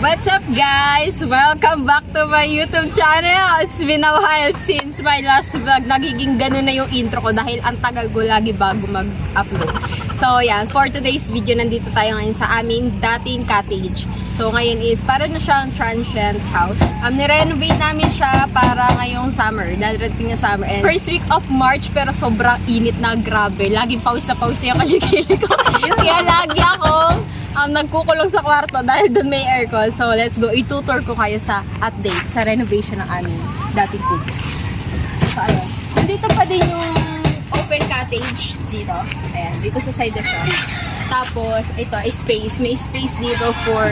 What's up guys? Welcome back to my YouTube channel. It's been a while since my last vlog. Nagiging ganun na yung intro ko dahil ang tagal ko lagi bago mag-upload. So yan, for today's video, nandito tayo ngayon sa aming dating cottage. So ngayon is para na siyang transient house. Nirenovate namin siya para ngayong summer. Darating na summer. And first week of March, pero sobrang init na, grabe. Laging pawis na yung kalikili ko. Kaya lagi akong nagkukulong sa kwarto dahil doon may aircon. So, let's go. Itutour ko kayo sa update sa renovation ng aming dating coop. So, ayun. Nandito pa din yung open cottage dito. Ayan, dito sa side na siya. Tapos, ito ay space. May space dito for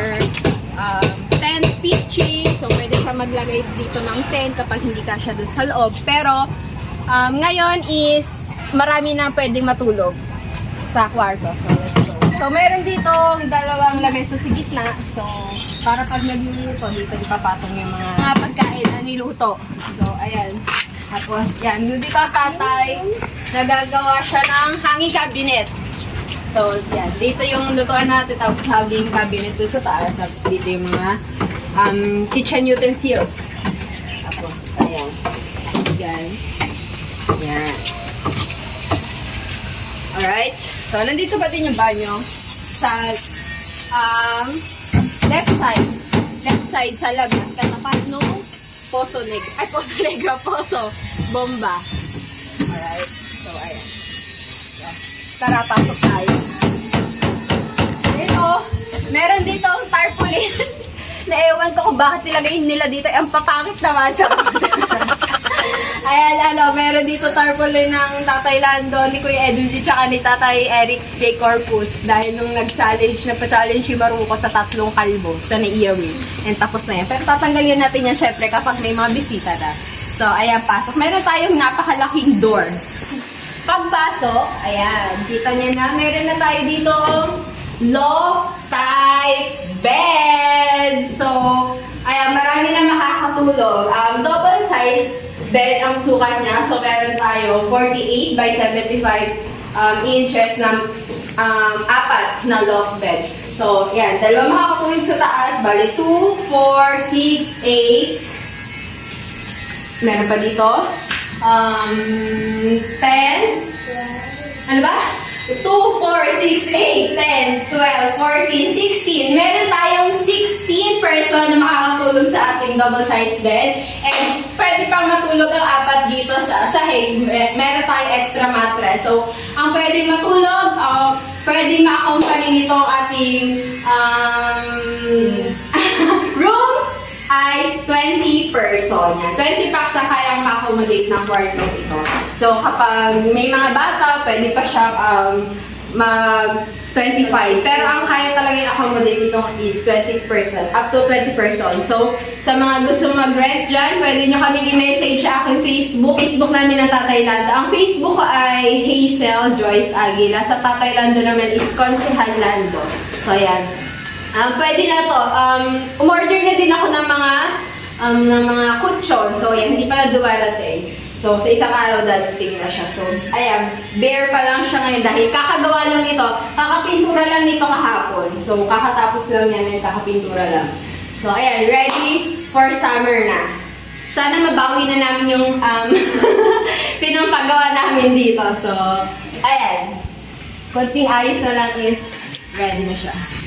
tent pitching. So, pwede siya maglagay dito ng tent kapag hindi ka siya doon sa loob. Pero, ngayon is marami na pwedeng matulog sa kwarto. So, let's go. So, meron dito dalawang lamesa sa gitna. So, para pag nagluluto, dito ipapatong yung mga pagkain na niluto. So, ayan. Tapos, yan. Dito ang tatay, nagagawa siya ng hanging cabinet. So, yan. Dito yung lutuan natin. Tapos, hanging cabinet doon sa taas. Tapos, dito yung mga kitchen utensils. Tapos, ayan. Yan. Yan. Alright. So, nandito pa din yung banyo sa left side. Left side sa labas. Katapat no Poso Bomba. Alright. So, ayan. So, tara, pasok tayo. Dito, meron dito ang tarpaulin. Naewan ko kung bakit nilagay nila dito. Ang papakit naman. Ayan, meron dito tarpaulin ng Tatay Lando, ni Kuya Edwin, tsaka ni Tatay Eric J. Corpus. Dahil nung nagpa-challenge si Maruko sa 3 kalbo sa Naiyawi. And tapos na yan. Pero tatanggalin natin yan syempre kapag may mga bisita na. So, ayan, pasok. Meron tayong napakalaking door. Pagpasok, ayan, kita niyo na, meron na tayo dito loft type bed. So, ayan, marami na makakatulog. Double size bed ang sukat niya. So, meron tayo 48 by 75 inches ng 4 na loft bed. So, yan. Dalawa makakatulog sa taas. Bali, 2, 4, 6, 8. Meron pa dito. 10. Ano ba? 2, 4, 6, 8, 10, 12, 14, 16. Meron tayong 16 person na makakatulog sa ating double size bed. And pwede pang matulog ang 4 dito sa sahig. Meron tayong extra mattress. So, ang pwede matulog, pwede ma-accompany nito ang ating room ay 20 person. 20 packs na kayang accommodate ng kwarto ito. So, kapag may mga bata, pwede pa siyang mag-25. Pero ang kaya talaga yung accommodate ito is 20 person, up to 20 person. So, sa mga gusto mag-rent dyan, pwede nyo kaming i-message sa aking Facebook. Facebook namin ng Tatay Lando. Ang Facebook ko ay Hazel Joyce Aguila. Sa Tatay Lando naman is Consehal Lando. So, ayan. Pwede na to. Umorder na din ako ng mga kutsyon. So, yan. Hindi pa na dumarating. So, sa isang araw dadating na siya. So, ayan. Bare pa lang siya ngayon dahil kakagawa lang ito. Kakapintura lang nito kahapon. So, kakatapos lang yan. Kakapintura lang. So, ayan. Ready for summer na. Sana mabawi na namin yung pinampagawa namin dito. So, ayan. Konting ayos na lang is ready na siya.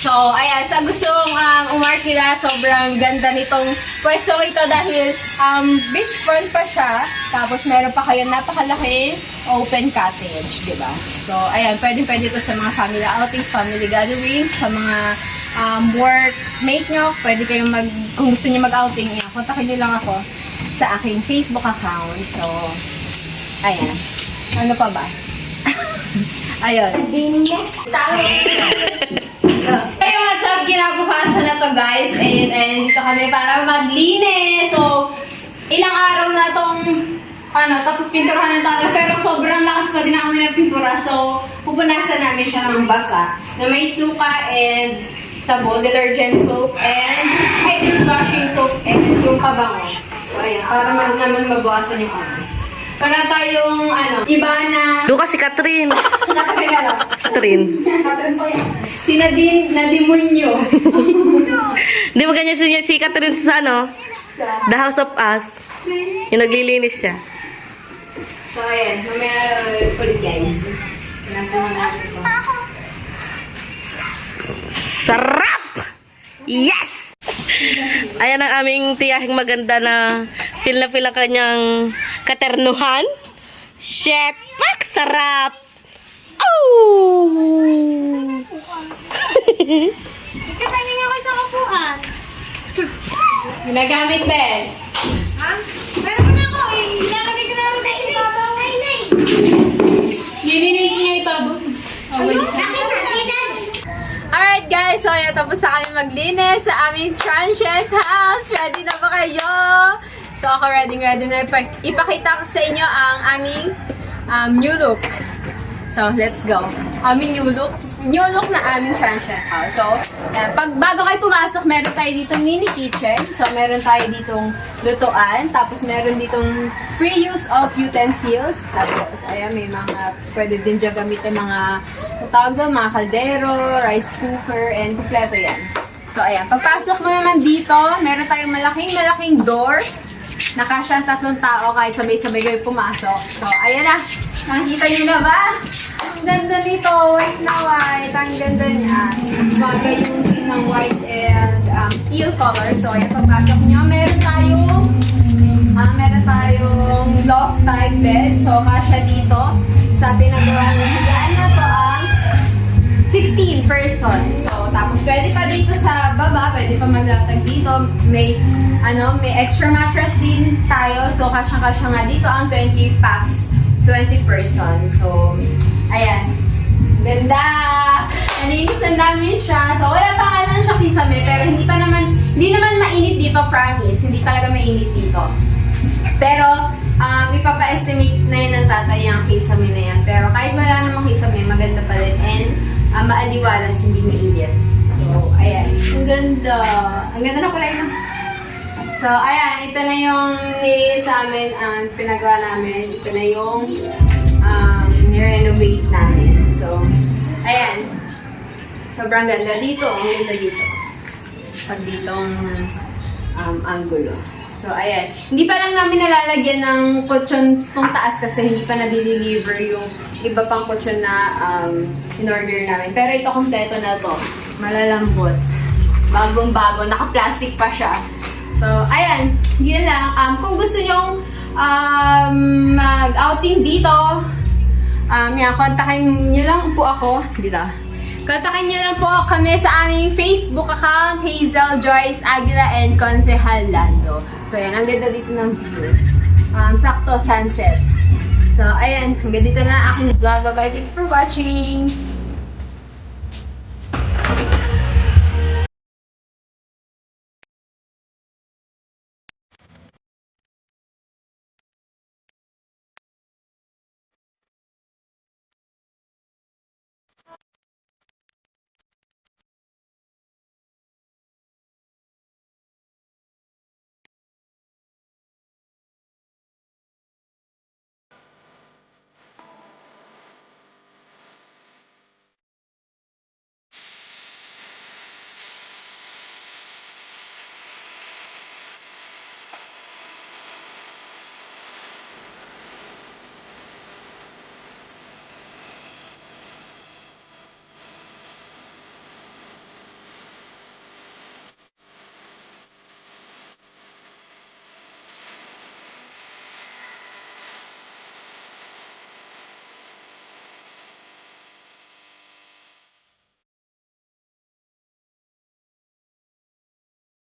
So, ayan, sa gustong umarkila, sobrang ganda nitong pwesto ito dahil beachfront pa siya. Tapos, meron pa kayo napakalaking open cottage, di ba? So, ayan, pwede ito sa mga family outings, family gatherings, sa mga workmate nyo. Pwede kayong kung gusto nyo mag-outing, kontakin nyo lang ako sa aking Facebook account. So, ayan. Ano pa ba? Ayun. Hey, what's up? Kinabukasan na to guys. And dito kami para maglinis. So, ilang araw na tong tapos pinturahan na tayo. Pero sobrang lakas pa din ang ng pintura. So, pupunasan namin siya ng basa na may suka and sabon, detergent soap, and dishwashing soap, and yung pabango. So, ayan. Para naman mabawasan yung Para tayong, iba na... Doon kasi Catherine. Catherine. Catherine. Catherine po yan. Si Nadine, Nadimunyo. Di ba ganyan si Catherine sa ano? The House of Us. Yung naglilinis siya. So, ayan. Mamaya ulit guys. Pinasama natin ito. Sarap! Yes! Ayan ang aming tiyahing maganda na feel ang kanyang katernuhan. Shit! Pak! Sarap! Oh! Katayin ako sa kapuan. Ginagamit, Bes. Ha? Meron na ako eh. Ilalagay ko na lang na ibabaw ay na eh. Nilinis niya ibabaw. Akin na, Alright guys, so ayan, tapos na kami maglinis sa aming transient house. Ready na ba kayo? So ako ready na. Ipakita ko sa inyo ang aming new look. So let's go. Aming new look na aming transient house. So, bago kayo pumasok, meron tayo ditong mini kitchen. So meron tayo ditong lutuan. Tapos meron ditong free use of utensils. Tapos, ayan, may mga, pwede din dyan gamitin mga, tawag doon, mga kaldero, rice cooker, and kumpleto yan. So, ayan. Pagpasok mo naman dito, meron tayong malaking door. Nakasya ang 3 tao kahit sabay-sabay kayo pumasok. So, ayan na. Nakikita niyo na ba? Ang ganda nito. White na white. Ang ganda niya. Bagay yung scene ng white and teal color. So, ayan. Pagpasok niyo, meron tayong loft type bed. So, kasya dito. Sa pinagawa ng higaan na to ang 16 person. So, tapos pwede pa dito sa baba, pwede pa maglatag dito. May extra mattress din tayo. So, kasya-kasya nga dito ang 20 packs, 20 person. So, ayan. Ganda! Nalinisan namin siya. So, wala pa nga lang siya kisame, pero hindi naman mainit dito, promise. Hindi talaga mainit dito. Pero, ipapa-estimate na yun ng tatay ang kisame na yan. Pero kahit wala namang kisame, maganda pa din. And, maaliwalas, hindi mainit. So, ayan. Ang ganda. Ang ganda na kulay na. So, ayan. Ito na yung nilinis sa amin, pinagawa namin. Ito na yung ni-renovate namin. So, ayan. Sobrang ganda dito. Ang ganda dito. Pag ditong angulo. So, ayan. Hindi pa lang namin nalalagyan ng kutsyon itong taas kasi hindi pa na-deliver yung iba pang kutsyon na in-order namin. Pero ito, kompleto na to. Malalambot. Bagong-bago. Naka-plastic pa siya. So, ayan. Yun lang. Kung gusto nyong mag-outing dito, kontakin nyo lang po ako. Dito. Kontakin nyo lang po kami sa aming Facebook account, Hazel Joyce Aguila and Consehal Lando. So, ayan. Ang ganda dito ng view. Sakto, sunset. So, ayan. Hanggang dito na aking vlog. Bye-bye. Thank you for watching.